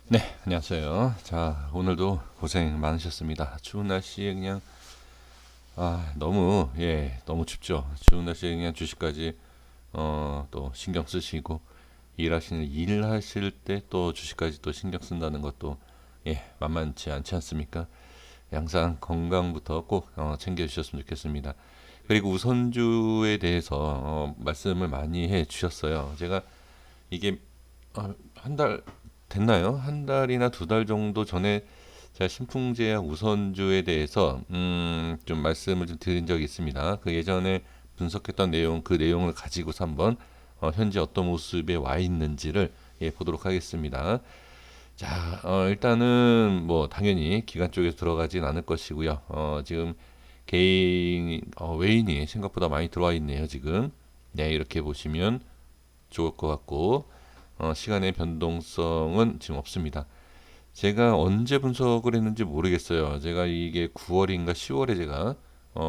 네, 안녕하세요. 자, 오늘도 고생 많으셨습니다. 추운 날씨에 그냥 너무 춥죠. 추운 날씨에 그냥 주식까지 또 신경 쓰시고 일하실 때 또 주식까지 또 신경 쓴다는 것도 만만치 않지 않습니까? 항상 건강부터 꼭 챙겨 주셨으면 좋겠습니다. 그리고 우선주에 대해서 말씀을 많이 해 주셨어요. 제가 이게 한 달 됐나요? 한 달이나 두 달 정도 전에 제가 신풍제약 우선주에 대해서 좀 말씀을 좀 드린 적이 있습니다. 그 예전에 분석했던 내용, 그 내용을 가지고서 한번 현재 어떤 모습에 와 있는지를 보도록 하겠습니다. 자, 일단은 뭐 당연히 기관 쪽에서 들어가진 않을 것이고요. 지금 개인 외인이 생각보다 많이 들어와 있네요. 지금 네, 이렇게 보시면 좋을 것 같고 시간의 변동성은 지금 없습니다. 제가 언제 분석을 했는지 모르겠어요. 제가 이게 9월인가 10월에 제가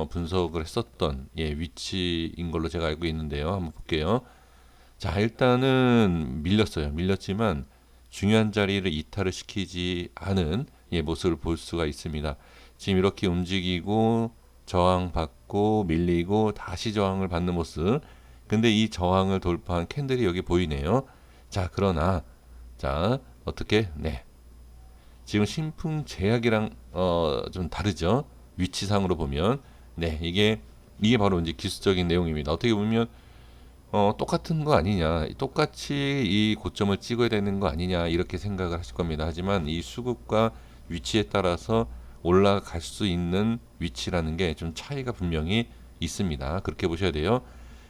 분석을 했었던 위치인 걸로 제가 알고 있는데요. 한번 볼게요. 자, 일단은 밀렸어요. 밀렸지만 중요한 자리를 이탈을 시키지 않은 모습을 볼 수가 있습니다. 지금 이렇게 움직이고 저항받고 밀리고 다시 저항을 받는 모습. 근데 이 저항을 돌파한 캔들이 여기 보이네요. 자, 그러나 자, 어떻게? 네. 지금 신풍 제약이랑 좀 다르죠. 위치상으로 보면 이게 바로 이제 기술적인 내용입니다. 어떻게 보면 똑같은 거 아니냐, 똑같이 이 고점을 찍어야 되는 거 아니냐 이렇게 생각을 하실 겁니다. 하지만 이 수급과 위치에 따라서 올라갈 수 있는 위치라는 게 좀 차이가 분명히 있습니다. 그렇게 보셔야 돼요.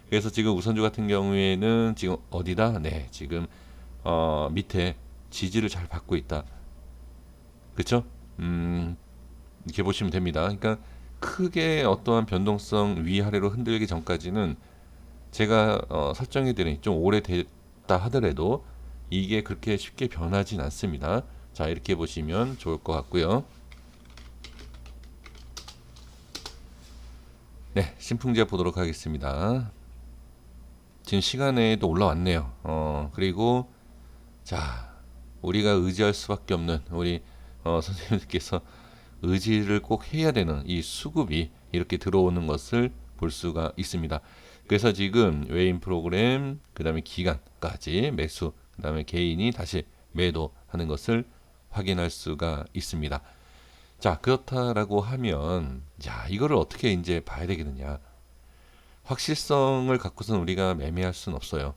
그래서 지금 우선주 같은 경우에는 지금 어디다? 네, 지금 밑에 지지를 잘 받고 있다. 그렇죠? 음, 이렇게 보시면 됩니다. 그러니까 크게 어떠한 변동성 위아래로 흔들기 전까지는 제가 설정해드린 좀 오래됐다 하더라도 이게 그렇게 쉽게 변하진 않습니다. 자, 이렇게 보시면 좋을 것 같고요. 네, 신풍제 보도록 하겠습니다. 지금 시간에도 올라왔네요. 그리고 자, 우리가 의지할 수밖에 없는 우리 선생님께서 의지를 꼭 해야 되는 이 수급이 이렇게 들어오는 것을 볼 수가 있습니다. 그래서 지금 외인 프로그램, 그 다음에 기간까지 매수, 그 다음에 개인이 다시 매도하는 것을 확인할 수가 있습니다. 자, 그렇다라고 하면, 자, 이거를 어떻게 이제 봐야 되겠느냐. 확실성을 갖고서는 우리가 매매할 수는 없어요.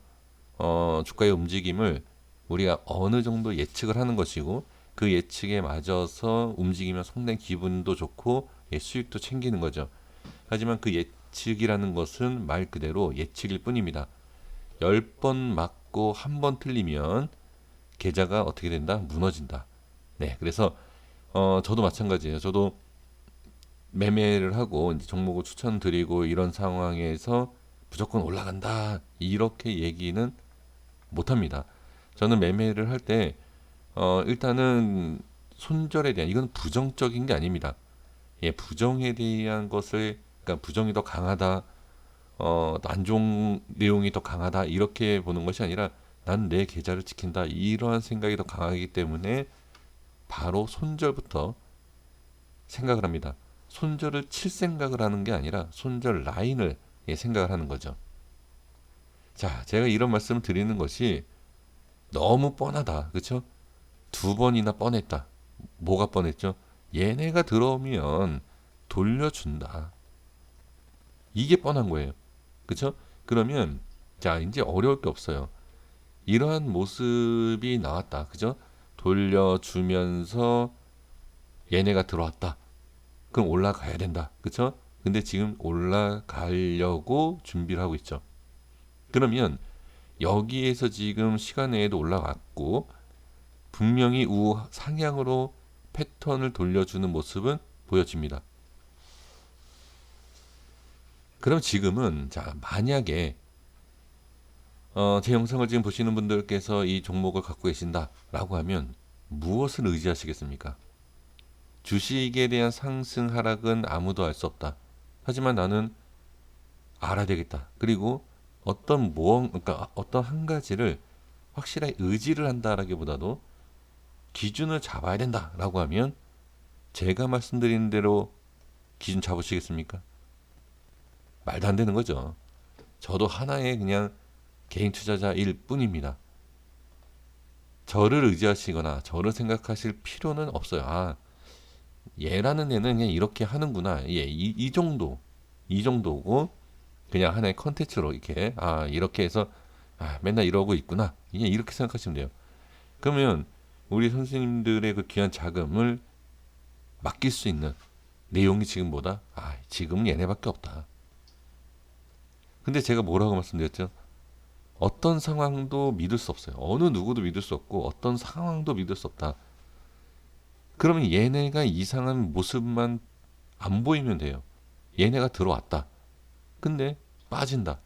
주가의 움직임을 우리가 어느 정도 예측을 하는 것이고 그 예측에 맞아서 움직이면 상당히 기분도 좋고 수익도 챙기는 거죠. 하지만 그 예측이라는 것은 말 그대로 예측일 뿐입니다. 10번 맞고 한 번 틀리면 계좌가 어떻게 된다? 무너진다. 네, 그래서 저도 마찬가지예요. 저도 매매를 하고 이제 종목을 추천드리고 이런 상황에서 무조건 올라간다 이렇게 얘기는 못합니다. 저는 매매를 할 때 일단은 손절에 대한 이건 부정적인 게 아닙니다. 부정에 대한 것을 그러니까 부정이 더 강하다, 안 좋은 내용이 더 강하다 이렇게 보는 것이 아니라 난 내 계좌를 지킨다 이러한 생각이 더 강하기 때문에 바로 손절부터 생각을 합니다. 손절을 칠 생각을 하는 게 아니라 손절 라인을 생각을 하는 거죠. 자, 제가 이런 말씀을 드리는 것이 너무 뻔하다. 그렇죠? 두 번이나 뻔했다. 뭐가 뻔했죠? 얘네가 들어오면 돌려준다. 이게 뻔한 거예요. 그렇죠? 그러면 자, 이제 어려울 게 없어요. 이러한 모습이 나왔다. 그죠? 돌려주면서 얘네가 들어왔다. 그럼 올라가야 된다. 그쵸? 근데 지금 올라가려고 준비를 하고 있죠. 그러면 여기에서 지금 시간 외에도 올라갔고 분명히 상향으로 패턴을 돌려주는 모습은 보여집니다. 그럼 지금은 자, 만약에 제 영상을 지금 보시는 분들께서 이 종목을 갖고 계신다라고 하면 무엇을 의지하시겠습니까? 주식에 대한 상승 하락은 아무도 알 수 없다. 하지만 나는 알아야 되겠다. 그리고 그러니까 어떤 한 가지를 확실하게 의지를 한다라기보다도 기준을 잡아야 된다라고 하면 제가 말씀드린 대로 기준 잡으시겠습니까? 말도 안 되는 거죠. 저도 하나의 그냥 개인 투자자일 뿐입니다. 저를 의지하시거나 저를 생각하실 필요는 없어요. 아, 얘라는 애는 그냥 이렇게 하는구나. 예, 이 정도. 이 정도고 그냥 하나의 컨텐츠로 이렇게 이렇게 해서 맨날 이러고 있구나. 그냥 이렇게 생각하시면 돼요. 그러면 우리 선생님들의 그 귀한 자금을 맡길 수 있는 내용이 지금 뭐다? 지금은 얘네밖에 없다. 근데 제가 뭐라고 말씀드렸죠? 어떤 상황도 믿을 수 없어요. 어느 누구도 믿을 수 없고 어떤 상황도 믿을 수 없다. 그러면 얘네가 이상한 모습만 안 보이면 돼요. 얘네가 들어왔다. 근데 빠진다.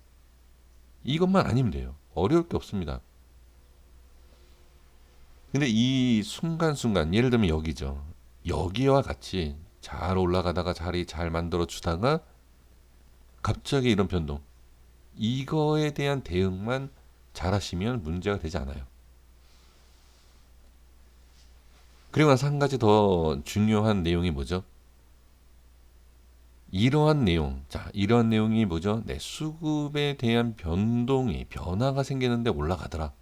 이것만 아니면 돼요. 어려울 게 없습니다. 근데 이 순간순간 예를 들면 여기죠. 여기와 같이 잘 올라가다가 자리 잘 만들어 주다가 갑자기 이런 변동. 이거에 대한 대응만 잘하시면 문제가 되지 않아요. 그리고 나서 한 가지 더 중요한 내용이 뭐죠? 이러한 내용, 이러한 내용이 뭐죠? 내 수급에 대한 변화가 생기는데 올라가더라.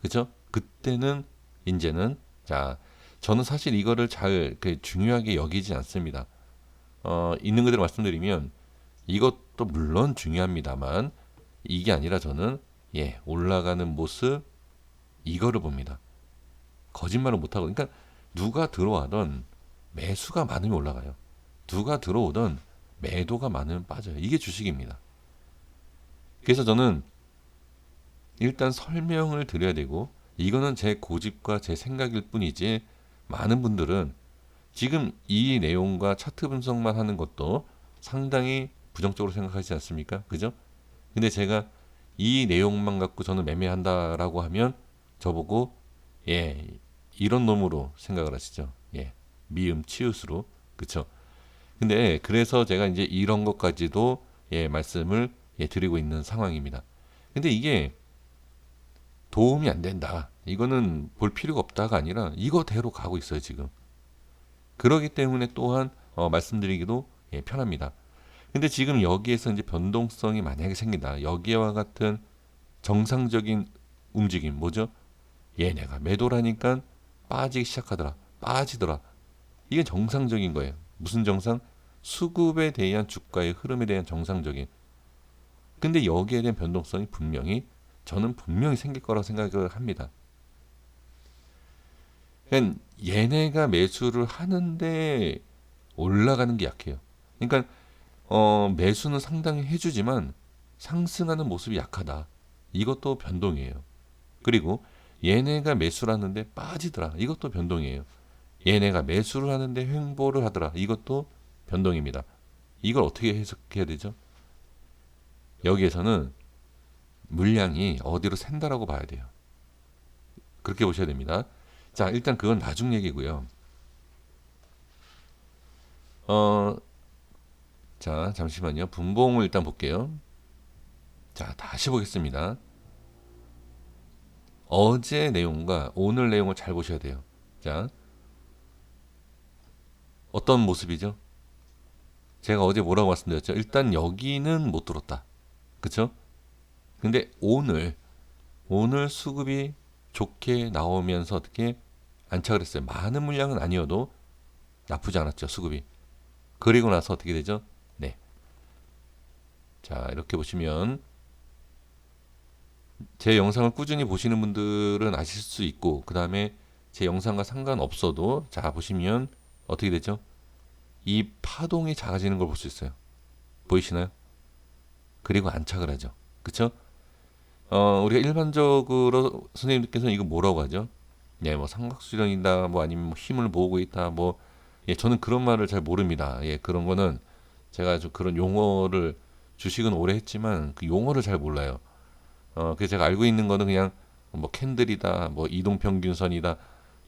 그죠? 그때는, 이제는, 저는 사실 이거를 잘 중요하게 여기지 않습니다. 있는 그대로 말씀드리면, 이것도 물론 중요합니다만, 이게 아니라 저는, 올라가는 모습, 이거를 봅니다. 거짓말을 못하고, 그러니까 누가 들어와던 매수가 많으면 올라가요. 누가 들어오던 매도가 많으면 빠져요. 이게 주식입니다. 그래서 저는 일단 설명을 드려야 되고, 이거는 제 고집과 제 생각일 뿐이지, 많은 분들은 지금 이 내용과 차트 분석만 하는 것도 상당히 부정적으로 생각하지 않습니까? 그죠? 근데 제가 이 내용만 갖고 저는 매매한다라고 하면 저보고 이런 놈으로 생각을 하시죠. 미음 치읓으로. 그쵸? 근데 그래서 제가 이제 이런 것까지도 말씀을 드리고 있는 상황입니다. 근데 이게 도움이 안 된다. 이거는 볼 필요가 없다가 아니라 이거대로 가고 있어요, 지금. 그러기 때문에 또한 말씀드리기도 편합니다. 근데 지금 여기에서 이제 변동성이 만약에 생긴다. 여기와 같은 정상적인 움직임, 뭐죠? 얘네가 매도라니까 빠지기 시작하더라. 빠지더라. 이게 정상적인 거예요. 무슨 정상? 수급에 대한 주가의 흐름에 대한 정상적인. 근데 여기에 대한 변동성이 저는 분명히 생길 거라고 생각을 합니다. 그러니까 얘네가 매수를 하는데 올라가는 게 약해요. 그러니까 매수는 상당히 해주지만 상승하는 모습이 약하다. 이것도 변동이에요. 그리고 얘네가 매수를 하는데 빠지더라. 이것도 변동이에요. 얘네가 매수를 하는데 횡보를 하더라. 이것도 변동입니다. 이걸 어떻게 해석해야 되죠? 여기에서는 물량이 어디로 샌다라고 봐야 돼요. 그렇게 보셔야 됩니다. 자, 일단 그건 나중 얘기고요. 자, 잠시만요. 분봉을 일단 볼게요. 자, 다시 보겠습니다. 어제 내용과 오늘 내용을 잘 보셔야 돼요. 자, 어떤 모습이죠? 제가 어제 뭐라고 말씀드렸죠? 일단 여기는 못 들었다. 그쵸? 근데 오늘 수급이 좋게 나오면서 어떻게 안착을 했어요. 많은 물량은 아니어도 나쁘지 않았죠, 수급이. 그리고 나서 어떻게 되죠? 네. 자, 이렇게 보시면 제 영상을 꾸준히 보시는 분들은 아실 수 있고, 그 다음에 제 영상과 상관없어도 자, 보시면 어떻게 되죠? 이 파동이 작아지는 걸 볼 수 있어요. 보이시나요? 그리고 안착을 하죠. 그쵸? 우리가 일반적으로 선생님들께서는 이거 뭐라고 하죠? 뭐 삼각수령이다, 뭐 아니면 뭐 힘을 모으고 있다, 뭐 저는 그런 말을 잘 모릅니다. 그런 거는 제가 좀 그런 용어를 주식은 오래 했지만 그 용어를 잘 몰라요. 그래서 제가 알고 있는 거는 그냥 뭐 캔들이다, 뭐 이동평균선이다,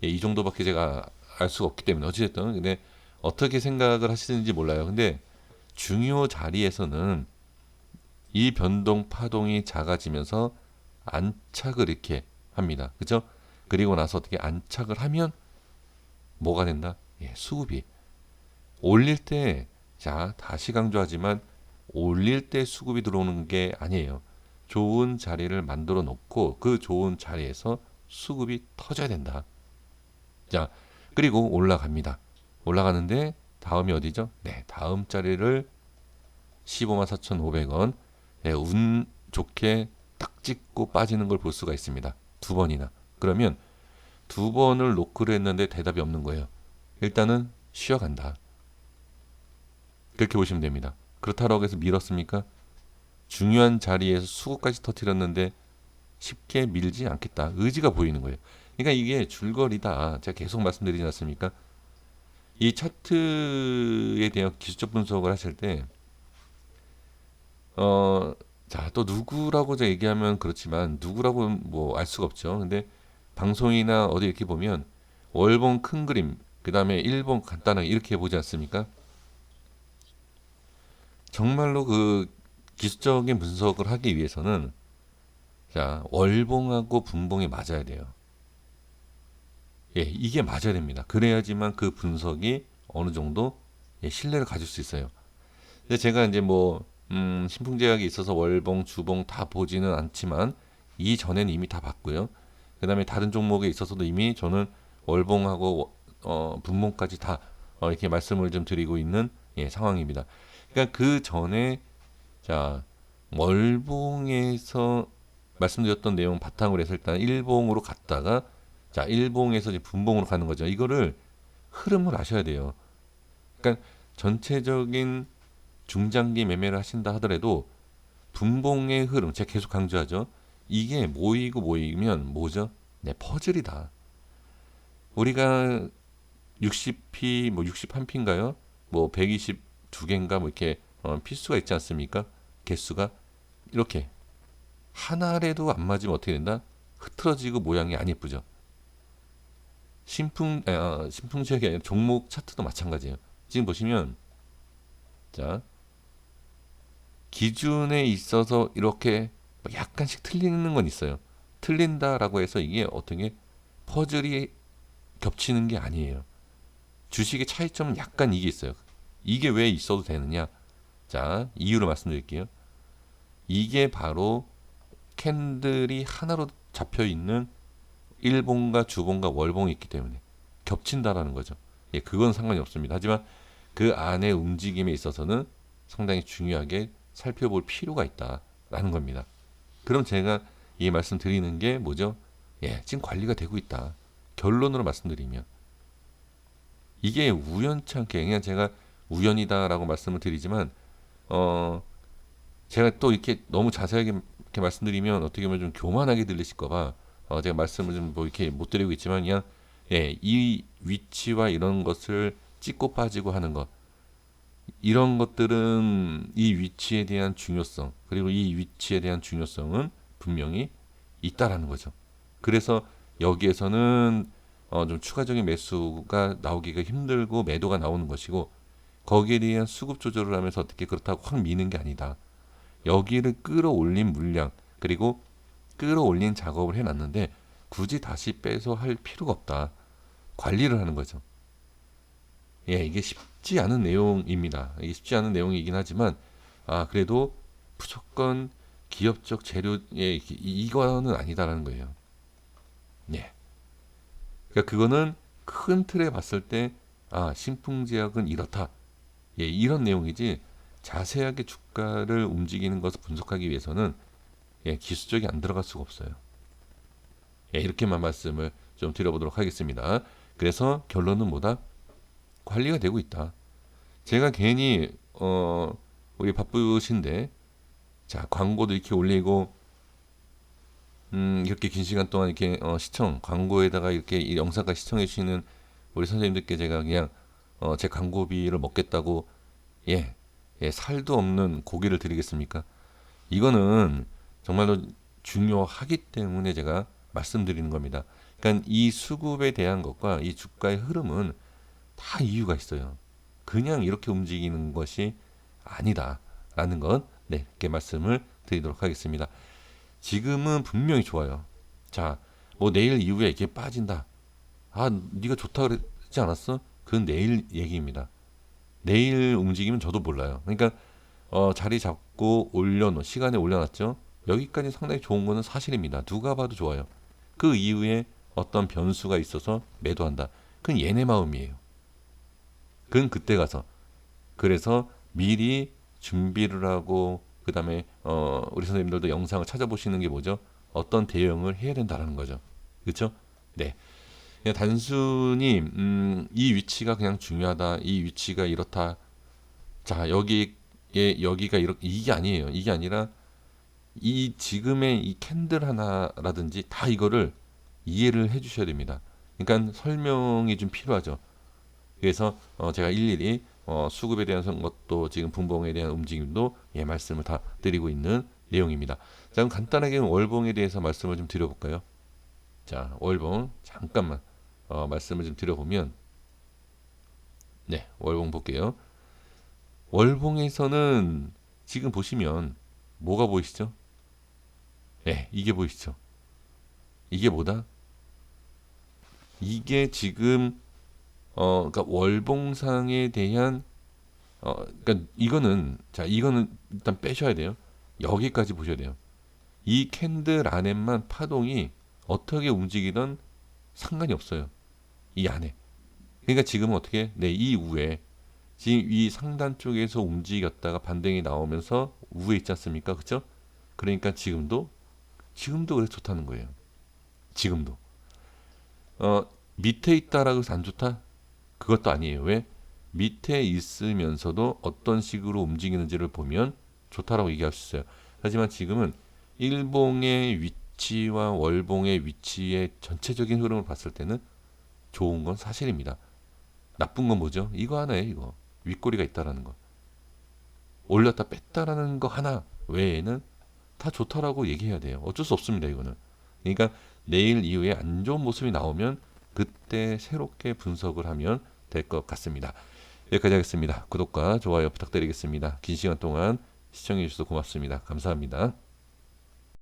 이 정도밖에 제가 알 수가 없기 때문에 어찌됐든 근데 어떻게 생각을 하시는지 몰라요. 근데 중요 자리에서는 이 변동 파동이 작아지면서 안착을 이렇게 합니다. 그죠? 그리고 나서 어떻게 안착을 하면 뭐가 된다? 예, 수급이 올릴 때, 자, 다시 강조하지만 올릴 때 수급이 들어오는 게 아니에요. 좋은 자리를 만들어 놓고 그 좋은 자리에서 수급이 터져야 된다. 자, 그리고 올라갑니다. 올라가는데 다음이 어디죠? 네, 다음 자리를 15만 4,500원. 네, 운 좋게 딱 찍고 빠지는 걸 볼 수가 있습니다. 두 번이나. 그러면 두 번을 노크를 했는데 대답이 없는 거예요. 일단은 쉬어간다. 그렇게 보시면 됩니다. 그렇다고 해서 밀었습니까? 중요한 자리에서 수급까지 터뜨렸는데 쉽게 밀지 않겠다. 의지가 보이는 거예요. 그러니까 이게 줄거리다. 제가 계속 말씀드리지 않습니까? 이 차트에 대한 기술적 분석을 하실 때, 자, 또 누구라고 제가 얘기하면 그렇지만, 누구라고 뭐 알 수가 없죠. 근데 방송이나 어디 이렇게 보면, 월봉 큰 그림, 그 다음에 일봉 간단하게 이렇게 보지 않습니까? 정말로 그 기술적인 분석을 하기 위해서는, 자, 월봉하고 분봉이 맞아야 돼요. 예, 이게 맞아야 됩니다. 그래야지만 그 분석이 어느 정도 예, 신뢰를 가질 수 있어요. 근데 제가 이제 뭐 신풍제약이 있어서 월봉, 주봉 다 보지는 않지만 이전에는 이미 다 봤고요. 그다음에 다른 종목에 있어서도 이미 저는 월봉하고 분봉까지 다 이렇게 말씀을 좀 드리고 있는 예, 상황입니다. 그러니까 그 전에 자 월봉에서 말씀드렸던 내용 바탕으로 해서 일단 일봉으로 갔다가 자 일봉에서 이제 분봉으로 가는 거죠. 이거를 흐름을 아셔야 돼요. 그러니까 전체적인 중장기 매매를 하신다 하더라도 분봉의 흐름, 제가 계속 강조하죠. 이게 모이고 모이면 뭐죠? 네, 퍼즐이다. 우리가 60P, 뭐 61P인가요? 뭐 122개인가 뭐 이렇게 피수가 있지 않습니까? 개수가 이렇게 하나라도 안 맞으면 어떻게 된다? 흐트러지고 모양이 안 예쁘죠. 신풍지역이 아니라 종목 차트도 마찬가지예요. 지금 보시면 자 기준에 있어서 이렇게 약간씩 틀리는 건 있어요. 틀린다라고 해서 이게 어떻게 퍼즐이 겹치는 게 아니에요. 주식의 차이점은 약간 이게 있어요. 이게 왜 있어도 되느냐? 자, 이유를 말씀드릴게요. 이게 바로 캔들이 하나로 잡혀 있는 일봉과 주봉과 월봉이 있기 때문에 겹친다라는 거죠. 예, 그건 상관이 없습니다. 하지만 그 안의 움직임에 있어서는 상당히 중요하게 살펴볼 필요가 있다라는 겁니다. 그럼 제가 이 말씀 드리는 게 뭐죠? 예, 지금 관리가 되고 있다. 결론으로 말씀드리면 이게 우연치 않게 그냥 제가 우연이다라고 말씀을 드리지만 제가 또 이렇게 너무 자세하게 이렇게 말씀드리면 어떻게 보면 좀 교만하게 들리실까봐 제가 말씀을 좀 뭐 이렇게 못 드리고 있지만 그냥 예, 이 위치와 이런 것을 찍고 빠지고 하는 것 이런 것들은 이 위치에 대한 중요성 그리고 이 위치에 대한 중요성은 분명히 있다라는 거죠. 그래서 여기에서는 좀 추가적인 매수가 나오기가 힘들고 매도가 나오는 것이고 거기에 대한 수급 조절을 하면서 어떻게 그렇다고 확 미는 게 아니다. 여기를 끌어올린 물량 그리고 끌어올린 작업을 해놨는데 굳이 다시 빼서 할 필요가 없다. 관리를 하는 거죠. 예, 이게 쉽지 않은 내용입니다. 이게 쉽지 않은 내용이긴 하지만 그래도 무조건 기업적 재료에 이거는 아니다라는 거예요. 예. 그러니까 그거는 큰 틀에 봤을 때 신풍제약은 이렇다. 예, 이런 내용이지 자세하게 주가를 움직이는 것을 분석하기 위해서는 예, 기술적이 안 들어갈 수가 없어요. 예, 이렇게만 말씀을 좀 드려보도록 하겠습니다. 그래서 결론은 뭐다? 관리가 되고 있다. 제가 괜히 우리 바쁘신데 자 광고도 이렇게 올리고 이렇게 긴 시간 동안 이렇게 시청 광고에다가 이렇게 이 영상까지 시청해 주시는 우리 선생님들께 제가 그냥 제 광고비를 먹겠다고 예, 예 살도 없는 고기를 드리겠습니까? 이거는 정말로 중요하기 때문에 제가 말씀드리는 겁니다. 그러니까 이 수급에 대한 것과 이 주가의 흐름은 다 이유가 있어요. 그냥 이렇게 움직이는 것이 아니다라는 것, 네, 이렇게 말씀을 드리도록 하겠습니다. 지금은 분명히 좋아요. 자, 뭐 내일 이후에 이게 빠진다. 아, 네가 좋다 그랬지 않았어? 그건 내일 얘기입니다. 내일 움직이면 저도 몰라요. 그러니까 자리 잡고 시간에 올려놨죠. 여기까지 상당히 좋은 거는 사실입니다. 누가 봐도 좋아요. 그 이후에 어떤 변수가 있어서 매도한다. 그건 얘네 마음이에요. 그건 그때 가서. 그래서 미리 준비를 하고 그다음에 우리 선생님들도 영상을 찾아보시는 게 뭐죠? 어떤 대응을 해야 된다는 거죠. 그렇죠? 네. 그냥 단순히 이 위치가 그냥 중요하다. 이 위치가 이렇다. 자, 여기가 이게 아니에요. 이게 아니라 이 지금의 이 캔들 하나라든지 다 이거를 이해를 해 주셔야 됩니다. 그러니까 설명이 좀 필요하죠. 그래서 제가 일일이 수급에 대한 것도 지금 분봉에 대한 움직임도 말씀을 다 드리고 있는 내용입니다. 자, 그럼 간단하게 월봉에 대해서 말씀을 좀 드려볼까요? 자, 월봉 잠깐만 말씀을 좀 드려보면, 네, 월봉 볼게요. 월봉에서는 지금 보시면 뭐가 보이시죠? 네, 이게 보이시죠? 이게 뭐다? 이게 지금 그러니까 월봉상에 대한 그러니까 이거는 일단 빼셔야 돼요. 여기까지 보셔야 돼요. 이 캔들 안에만 파동이 어떻게 움직이든 상관이 없어요. 이 안에. 그러니까 지금은 어떻게? 네, 이 위에 지금 이 상단 쪽에서 움직였다가 반등이 나오면서 위에 있지 않습니까? 그렇죠? 그러니까 지금도 그래서 좋다는 거예요. 지금도. 밑에 있다라고 해서 안 좋다? 그것도 아니에요. 왜? 밑에 있으면서도 어떤 식으로 움직이는지를 보면 좋다라고 얘기할 수 있어요. 하지만 지금은 일봉의 위치와 월봉의 위치의 전체적인 흐름을 봤을 때는 좋은 건 사실입니다. 나쁜 건 뭐죠? 이거 하나예요, 이거. 윗꼬리가 있다라는 거. 올렸다 뺐다라는 거 하나 외에는 다 좋다라고 얘기해야 돼요. 어쩔 수 없습니다, 이거는. 그러니까 내일 이후에 안 좋은 모습이 나오면 그때 새롭게 분석을 하면 될 것 같습니다. 여기까지 하겠습니다. 구독과 좋아요 부탁드리겠습니다. 긴 시간 동안 시청해 주셔서 고맙습니다. 감사합니다.